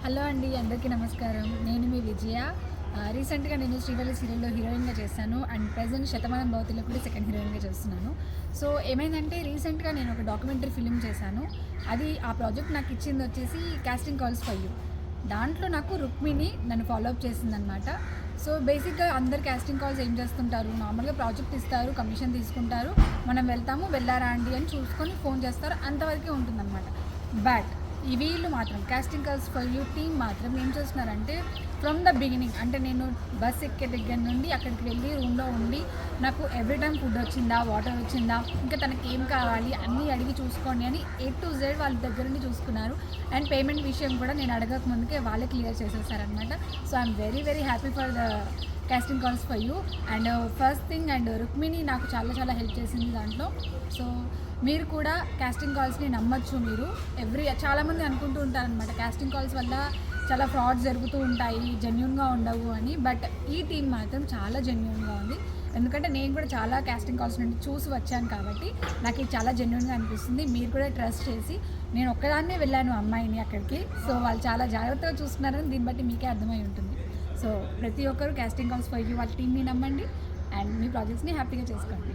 Hello అండి, అందరికీ నమస్కారం. నేను మీ విజయ. రీసెంట్గా నేను శ్రీవల్లి సీరియల్లో హీరోయిన్గా చేశాను అండ్ ప్రజెంట్ శతమానం భవతిలో కూడా సెకండ్ హీరోయిన్గా చేస్తున్నాను. సో ఏమైందంటే రీసెంట్గా నేను ఒక డాక్యుమెంటరీ ఫిల్మ్ చేశాను. అది ఆ ప్రాజెక్ట్ నాకు ఇచ్చింది వచ్చేసి కాస్టింగ్ కాల్స్ ఫర్ యూ. దాంట్లో నాకు రుక్మిణి నన్ను ఫాలోఅప్ చేసిందనమాట. సో బేసిక్గా అందరు కాస్టింగ్ కాల్స్ ఏం చేస్తుంటారు, నార్మల్గా ప్రాజెక్ట్ ఇస్తారు, కమిషన్ తీసుకుంటారు, మనం వెళ్తాము, వెళ్ళారా అండి అని చూసుకొని ఫోన్ చేస్తారు, అంతవరకే ఉంటుందన్నమాట. బట్ ఈ వీళ్ళు మాత్రం casting calls for you team మాత్రం ఏం చేస్తున్నారంటే ఫ్రమ్ ద బిగినింగ్, అంటే నేను బస్ ఎక్కే దగ్గర నుండి అక్కడికి వెళ్ళి రూమ్లో ఉండి నాకు ఎవ్రీ టైం ఫుడ్ వచ్చిందా, వాటర్ వచ్చిందా, ఇంకా తనకి ఏం కావాలి అన్నీ అడిగి చూసుకోండి అని A to Z వాళ్ళ దగ్గర నుండి చూసుకున్నారు. అండ్ పేమెంట్ విషయం కూడా నేను అడగక ముందుకే వాళ్ళే క్లియర్ చేసేసారనమాట. So I'm very very happy for the casting calls for you. And first thing, and Rukmini నాకు చాలా చాలా హెల్ప్ చేసింది దాంట్లో. సో మీరు కూడా కాస్టింగ్ కాల్స్ని నమ్మచ్చు. మీరు చాలామంది అనుకుంటూ ఉంటారనమాట కాస్టింగ్ కాల్స్ వల్ల చాలా ఫ్రాడ్స్ జరుగుతూ ఉంటాయి, జెన్యూన్గా ఉండవు అని. బట్ ఈ టీం మాత్రం చాలా జెన్యూన్గా ఉంది. ఎందుకంటే నేను కూడా చాలా కాస్టింగ్ కాల్స్ నుండి చూసి వచ్చాను కాబట్టి నాకు ఇది చాలా జెన్యూన్గా అనిపిస్తుంది. మీరు కూడా ట్రస్ట్ చేసి, నేను ఒక్కదాన్నే వెళ్ళాను అమ్మాయిని అక్కడికి, సో వాళ్ళు చాలా జాగ్రత్తగా చూస్తున్నారని దీన్ని బట్టి మీకే అర్థమై ఉంటుంది. సో ప్రతి ఒక్కరు కాస్టింగ్ కాల్స్ ఫర్ యూ వాళ్ళ టీమ్ని నమ్మండి అండ్ మీ ప్రాజెక్ట్స్ని హ్యాపీగా చేసుకోండి.